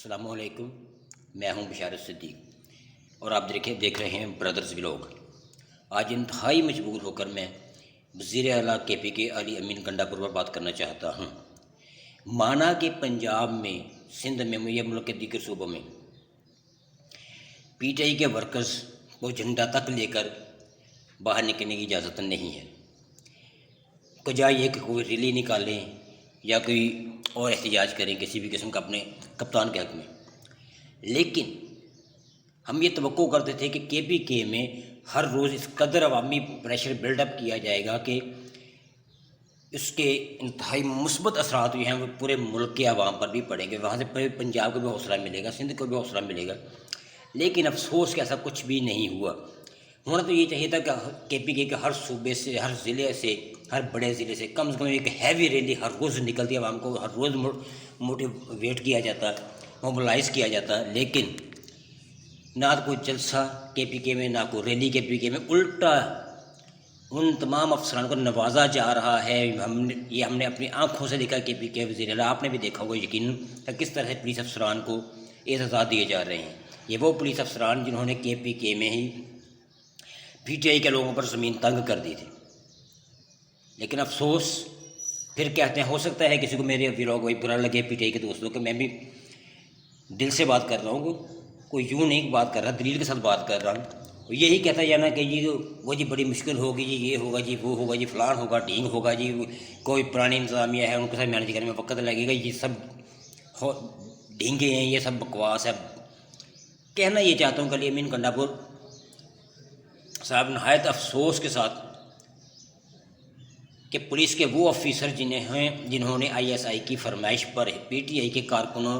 السلام علیکم، میں ہوں بشارت صدیق اور آپ دیکھ رہے ہیں برادرز ولاگ۔ آج انتہائی مجبور ہو کر میں وزیر اعلیٰ کے پی کے علی امین کنڈاپور پر بات کرنا چاہتا ہوں۔ مانا کہ پنجاب میں، سندھ میں یا ملک کے دیگر صوبوں میں پی ٹی آئی کے ورکرز کو جھنڈا تک لے کر باہر نکلنے کی اجازت نہیں ہے، کجا یہ کہ کوئی ریلی نکالیں یا کوئی اور احتجاج کریں کسی بھی قسم کا اپنے کپتان کے حق میں۔ لیکن ہم یہ توقع کرتے تھے کہ کے پی کے میں ہر روز اس قدر عوامی پریشر بلڈ اپ کیا جائے گا کہ اس کے انتہائی مثبت اثرات جو ہیں وہ پورے ملک کے عوام پر بھی پڑیں گے، وہاں سے پنجاب کو بھی حوصلہ ملے گا، سندھ کو بھی حوصلہ ملے گا۔ لیکن افسوس کہ ایسا کچھ بھی نہیں ہوا۔ ہونا تو یہ چاہیے تھا کہ کے پی کے ہر صوبے سے، ہر ضلع سے، ہر بڑے ضلع سے کم ایک ہیوی ریلی ہر روز نکلتی، عوام کو ہر روز موٹیویٹ کیا جاتا، موبلائز کیا جاتا، لیکن نہ کوئی جلسہ کے پی کے میں، نہ کوئی ریلی کے پی کے میں۔ الٹا ان تمام افسران کو نوازا جا رہا ہے۔ ہم نے اپنی آنکھوں سے دیکھا، کے پی کے وزیر اعلیٰ، آپ نے بھی دیکھا ہوگا یقیناً، کہ کس طرح سے پولیس افسران کو اعزازات دیے جا رہے ہیں۔ یہ وہ پولیس افسران جنہوں نے کے پی کے میں ہی پی ٹی آئی کے لوگوں پر زمین تنگ کر دی تھی۔ لیکن افسوس، پھر کہتے ہیں، ہو سکتا ہے کسی کو میرے ولاگ وہی برا لگے پی ٹی آئی کے دوستوں کہ میں بھی دل سے بات کر رہا ہوں، کوئی یوں نہیں بات کر رہا، دلیل کے ساتھ بات کر رہا ہوں۔ یہی کہتا جانا کہ وہ جی بڑی مشکل ہوگی، جی یہ ہوگا، جی وہ ہوگا، جی فلان ہوگا، ڈھینگ ہوگا، جی کوئی پرانی انتظامیہ ہے ان کے ساتھ مینج کرنے میں وقت لگے گا، یہ سب ڈھینگے ہیں، یہ سب بکواس ہے۔ کہنا یہ چاہتا ہوں کہ علی امین کنڈاپور صاحب نہایت افسوس کے ساتھ کہ پولیس کے وہ آفیسر جنہوں نے آئی ایس آئی کی فرمائش پر پی ٹی آئی کے کارکنوں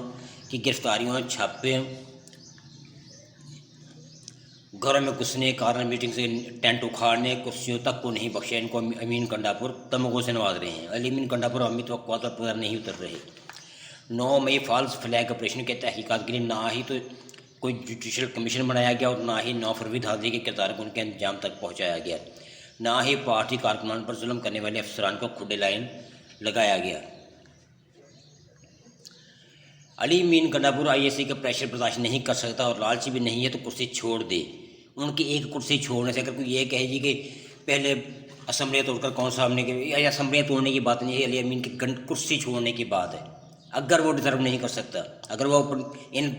کی گرفتاریوں، چھاپے، گھروں میں گھسنے، کارنر میٹنگ سے ٹینٹ اکھاڑنے، کرسیوں تک کو نہیں بخشا، ان کو امین کنڈاپور تمغوں سے نواز رہے ہیں۔ علی امین کنڈاپور عوامی توقعات پر پورا نہیں اتر رہے۔ 9 مئی فالس فلیگ آپریشن کے تحقیقات کے لیے نہ ہی تو کوئی جوڈیشل کمیشن بنایا گیا اور نہ ہی 9 فروری دھاندلی کے کردار کو ان کے انجام تک پہنچایا گیا، نہ ہی پارٹی کارکنان پر ظلم کرنے والے افسران کو کھڈے لائن لگایا گیا۔ علی امین کنڈاپور آئی ایس آئی کا پریشر برداشت نہیں کر سکتا اور لالچی بھی نہیں ہے تو کرسی چھوڑ دے۔ ان کی ایک کرسی چھوڑنے سے اگر کوئی یہ کہے جی کہ پہلے اسمبلیاں توڑ کر کون سا ہم نے یا اسمبلیاں توڑنے کی بات نہیں ہے، علی امین کی کرسی چھوڑنے کی بات ہے۔ اگر وہ ڈیزرو نہیں کر سکتا، اگر وہ ان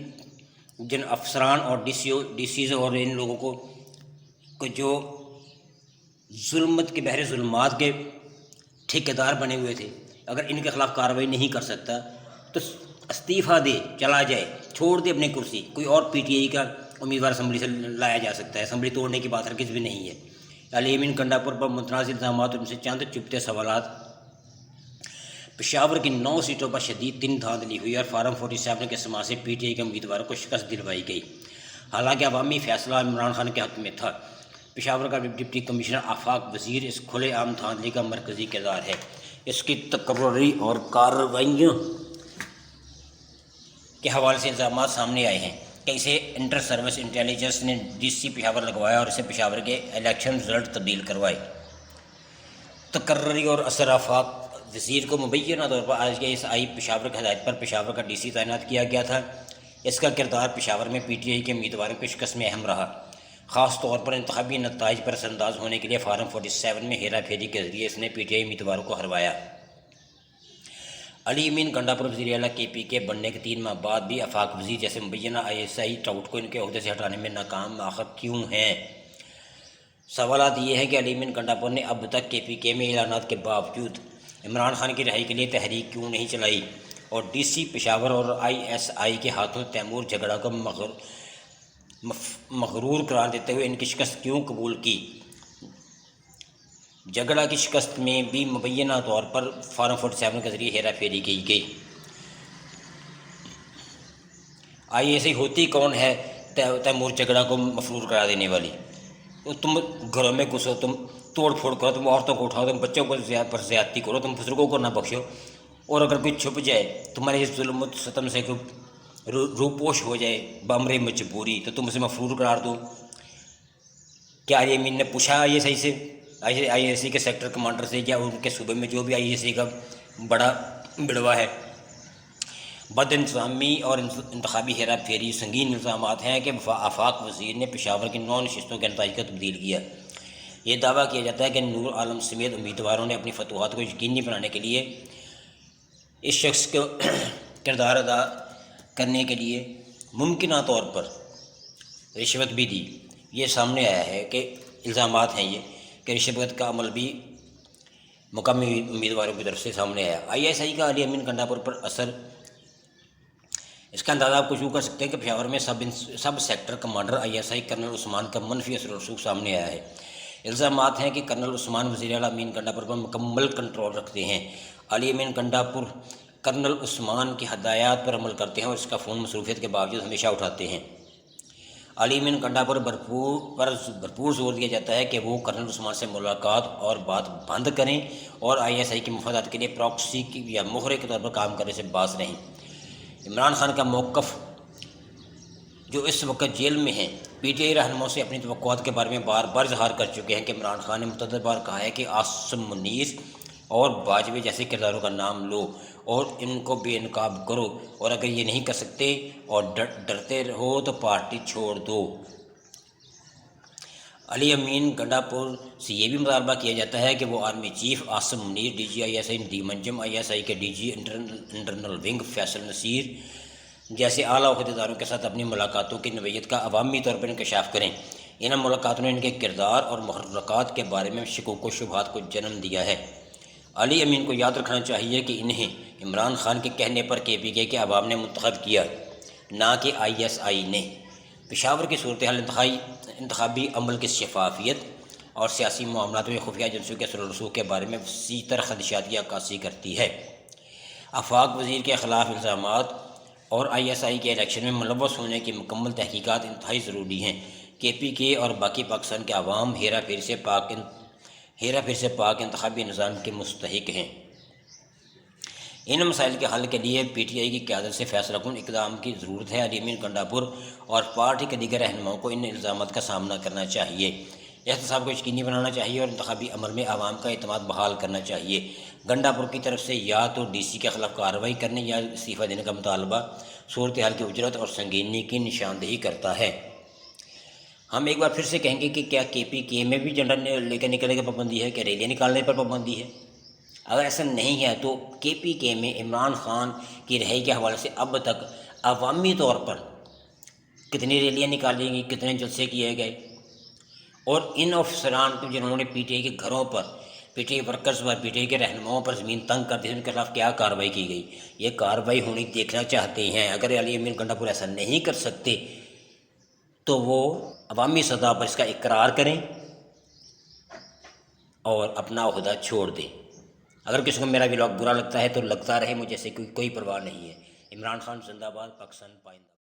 جن افسران اور ڈی سیز اور ان لوگوں کو جو ظلمت کے بحر ظلمات کے ٹھیکیدار بنے ہوئے تھے، اگر ان کے خلاف کارروائی نہیں کر سکتا تو استعفیٰ دے، چلا جائے، چھوڑ دے اپنی کرسی۔ کوئی اور پی ٹی آئی کا امیدوار اسمبلی سے لایا جا سکتا ہے، اسمبلی توڑنے کی بات ہرگز بھی نہیں ہے۔ علی امین کنڈاپور پر متنازع الزامات اور ان سے چند چپتے سوالات۔ پشاور کی 9 سیٹوں پر شدید دن دھاندلی ہوئی اور فارم 47 کے سماعت سے پی ٹی آئی کے امیدواروں کو شکست دلوائی گئی، حالانکہ عوامی فیصلہ عمران خان کے حق میں تھا۔ پشاور کا ڈپٹی کمشنر آفاق وزیر اس کھلے عام دھاندلی کا مرکزی کردار ہے۔ اس کی تقرری اور کارروائیوں کے حوالے سے الزامات سامنے آئے ہیں کہ اسے انٹر سروس انٹیلیجنس نے ڈی سی پشاور لگوایا اور اسے پشاور کے الیکشن رزلٹ تبدیل کروائے۔ تقرری اور اثر آفاق وزیر کو مبینہ طور پر آئی ایس آئی پشاور کی ہدایت پر پشاور کا ڈی سی تعینات کیا گیا تھا۔ اس کا کردار پشاور میں پی ٹی آئی کے امیدواروں کی شکست میں اہم رہا، خاص طور پر انتخابی نتائج پر اثر انداز ہونے کے لیے فارم 47 میں ہیرا پھیری کے ذریعے اس نے پی ٹی آئی امیدواروں کو ہروایا۔ علی امین کنڈاپور وزیر اعلیٰ کے پی کے بننے کے 3 ماہ بعد بھی آفاق وزیر جیسے مبینہ آئی ایس آئی ٹاؤٹ کو ان کے عہدے سے ہٹانے میں ناکام آخر کیوں ہیں؟ سوالات یہ ہیں کہ علی امین کنڈاپور نے اب تک کے پی کے میں اعلانات کے باوجود عمران خان کی رہائی کے لیے تحریک کیوں نہیں چلائی اور ڈی سی پشاور اور آئی ایس آئی کے ہاتھوں تیمور جھگڑا کو مغرور قرار دیتے ہوئے ان کی شکست کیوں قبول کی؟ جھگڑا کی شکست میں بھی مبینہ طور پر فارم 47 کے ذریعے ہیرا پھیری کی گئی۔ آئی ایس آئی ہوتی کون ہے تیمور جھگڑا کو مفرور قرار دینے والی؟ تم گھروں میں گھسو، تم توڑ پھوڑ کرو، تم عورتوں کو اٹھاؤ، تم بچوں پر زیادتی کرو، تم بزرگوں کو نہ بخشو، اور اگر کوئی چھپ جائے تمہارے اس ظلم و ستم سے کوئی روپوش ہو جائے بامر مجبوری تو تم اسے مفرور قرار دو۔ کیا علی امین نے پوچھا آئی ایس آئی سے، آئی ایس آئی کے سیکٹر کمانڈر سے، یا ان کے صوبے میں جو بھی آئی ایس آئی کا بڑا بڑوا ہے، بد انتظامی اور انتخابی ہیرا پھیری سنگین الزامات ہیں کہ آفاق وزیر نے پشاور کی 9 نشستوں کے نتائج کا تبدیل کیا۔ یہ دعویٰ کیا جاتا ہے کہ نور عالم سمیت امیدواروں نے اپنی فتوحات کو یقینی بنانے کے لیے اس شخص کو کردار ادا کرنے کے لیے ممکنہ طور پر رشوت بھی دی۔ یہ سامنے آیا ہے کہ الزامات ہیں یہ کہ رشوت کا عمل بھی مقامی امیدواروں کی طرف سے سامنے آیا۔ ISI کا علی امین کنڈاپور پر اثر، اس کا اندازہ آپ کچھ یوں کر سکتے ہیں کہ پشاور میں سب سیکٹر کمانڈر ISI کرنل عثمان کا منفی اثر و رسوخ سامنے آیا ہے۔ الزامات ہیں کہ کرنل عثمان وزیر اعلیٰ امین کنڈاپور پر مکمل کنٹرول رکھتے ہیں۔ علی امین کنڈاپور کرنل عثمان کی ہدایات پر عمل کرتے ہیں اور اس کا فون مصروفیت کے باوجود ہمیشہ اٹھاتے ہیں۔ علی امین کنڈاپور پر بھرپور زور دیا جاتا ہے کہ وہ کرنل عثمان سے ملاقات اور بات بند کریں اور ISI کے مفادات کے لیے پراکسی یا مہرے کے طور پر کام کرنے سے باز رہیں۔ عمران خان کا موقف، جو اس وقت جیل میں ہیں، PTI رہنماؤں سے اپنی توقعات کے بارے میں بار بار اظہار کر چکے ہیں کہ عمران خان نے متعدد بار کہا ہے کہ عاصم منیر اور باجوہ جیسے کرداروں کا نام لو اور ان کو بے نقاب کرو، اور اگر یہ نہیں کر سکتے اور ڈرتے رہو تو پارٹی چھوڑ دو۔ علی امین کنڈاپور سے یہ بھی مطالبہ کیا جاتا ہے کہ وہ army chief Asim Munir, DG ISI Nadeem Anjum, ISI کے DG internal wing Faisal Naseer جیسے اعلیٰ عہدیداروں کے ساتھ اپنی ملاقاتوں کی نوعیت کا عوامی طور پر انکشاف کریں۔ ان ملاقاتوں نے ان کے کردار اور محرکات کے بارے میں شکوک و شبہات کو جنم دیا ہے۔ علی امین کو یاد رکھنا چاہیے کہ انہیں عمران خان کے کہنے پر KPK کے عوام نے منتخب کیا، نہ کہ ISI نے۔ پشاور کی صورتحال انتخابی عمل کی شفافیت اور سیاسی معاملات میں خفیہ ایجنسیوں کے اثر و رسوخ کے بارے میں وسیع تر خدشات کی عکاسی کرتی ہے۔ آفاق وزیر کے خلاف الزامات اور ISI کے الیکشن میں ملوث ہونے کی مکمل تحقیقات انتہائی ضروری ہیں۔ KPK اور باقی پاکستان کے عوام ہیرا پھیری سے پاک انتخابی نظام کے مستحق ہیں۔ ان مسائل کے حل کے لیے PTI کی قیادت سے فیصلہ کن اقدام کی ضرورت ہے۔ علی امین کنڈاپور اور پارٹی کے دیگر رہنماؤں کو ان الزامات کا سامنا کرنا چاہیے، احتساب کو یقینی بنانا چاہیے اور انتخابی عمل میں عوام کا اعتماد بحال کرنا چاہیے۔ گنڈاپور کی طرف سے یا تو DC کے خلاف کارروائی کرنے یا استعفیٰ دینے کا مطالبہ صورتحال کی اجرت اور سنگینی کی نشاندہی کرتا ہے۔ ہم ایک بار پھر سے کہیں گے کہ کیا KPK میں بھی جھنڈا لے کر نکلنے کی پابندی ہے، کیا ریلیاں نکالنے پر پابندی ہے؟ اگر ایسا نہیں ہے تو KPK میں عمران خان کی رہائی کے حوالے سے اب تک عوامی طور پر کتنی ریلیاں نکالی گئیں، کتنے جلسے کیے گئے، اور ان افسران کو جنہوں نے PTI کے گھروں پر، PTI ورکرز پر، PTI کے رہنماؤں پر زمین تنگ کر دی، ان کے خلاف کیا کارروائی کی گئی، یہ کارروائی ہونی دیکھنا چاہتے ہیں۔ اگر علی امین کنڈاپور ایسا نہیں کر سکتے تو وہ عوامی سطح پر اس کا اقرار کریں اور اپنا عہدہ چھوڑ دیں۔ اگر کسی کو میرا ولاگ برا لگتا ہے تو لگتا رہے، مجھے سے کوئی پرواہ نہیں ہے۔ عمران خان زندہ باد، پاکستان پائندہ۔